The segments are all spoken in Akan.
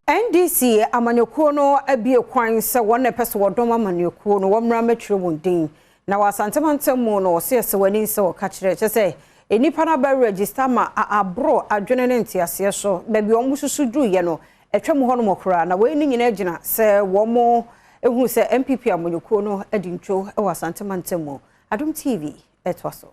NDC amanyekuo no abie kwan se wonne pese wodom amanyekuo no womra matwire wondin na wasantemantam no se wani se woka kire chese enipa na ba register ma abro adwene ne ntiase so baabi omususu duye no etwem ho no mokora na we ni nyina gina se womo ehu se MPP amanyekuo no adintwo e wasantemantam AdomTV etwaso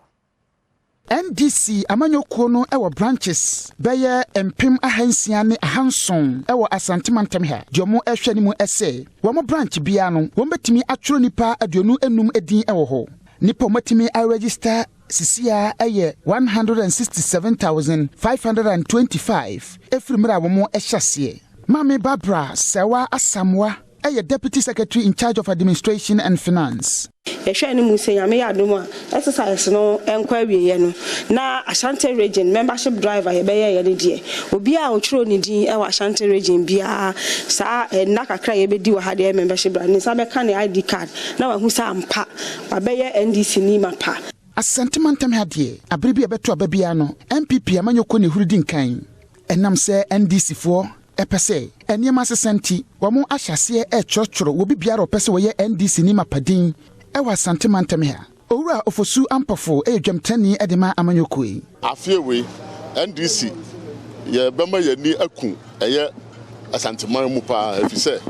NDC amanyekuo no ewo branches beye empem ahansia ne ahanson ewo asantemantam ha diomo ehwe ni mu ese womo branch bia no wombetimi atworo nipa aduonu enum edin ewo ho nipa matimi I register sisia eye 167,525 efrimra womo ehyase Mami Barbara Sewa Asamwa eye Deputy Secretary in charge of Administration and Finance. Yeshani Museyame Adom exercise no enquiry no na Ashanti region membership driver yebeye ye die obi a otworo ni din e wa Ashanti region bia sa na kakra yebedi wa hade membership driver ni sa be kan ID card na wa hu sa ampa abeye NDC ni mapa asantemantam hade abrebi ebeto ababia no MPP amanyoko ne hurudi nkan enam se NDC fo epese eniema sesenti wamo ahyase e chorchoro wo bibia ro pese wo ye NDC ni mapadin ewa santemantam ha owura ofosu ampafo edwamtani edema amanyokoi afiewe NDC ye bema ye ni aku eye asanteman mu pa efise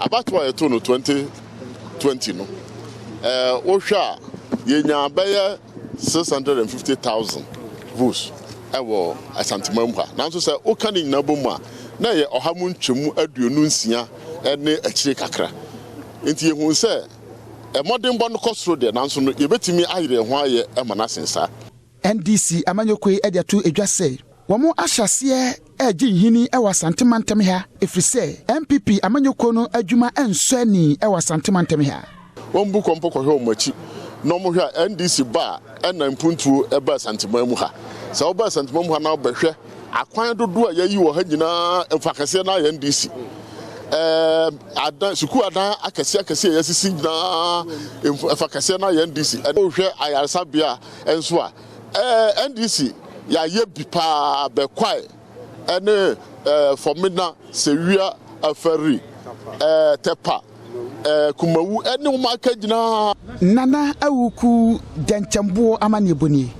abatwa ye to no 2020 no wo hwa ye nya beye 650,000 votes ewo asanteman mu ha nanso se o kan nyina bomu a na ye ohamu ntwemu aduonu nsia ene akire kakra enti ye hu se modern bond kosro de nanso no yebetimi ayire ho aye emanasensa NDC amanyokoi ediatu edwase womo ahyase agi hini ewa santemantam ha efrise MPP amanyoko no adwuma enso ani ewa santemantam ha wombu kompo ko hwe omachi no mo hwe NDC ba ena mpuntuo eba santeman mu ha sa oba santeman mu ha na obehwe akwan dodo a yayi wo ha nyina emfakase na NDC adan suku adan akese yasisi na emfakase na NDC ohwe ayarsabia enso a NDC ya ye bipa be kwai ene formina sewia afari tepa kumawu ene wo maka gina nana awuku danchambuo amane boni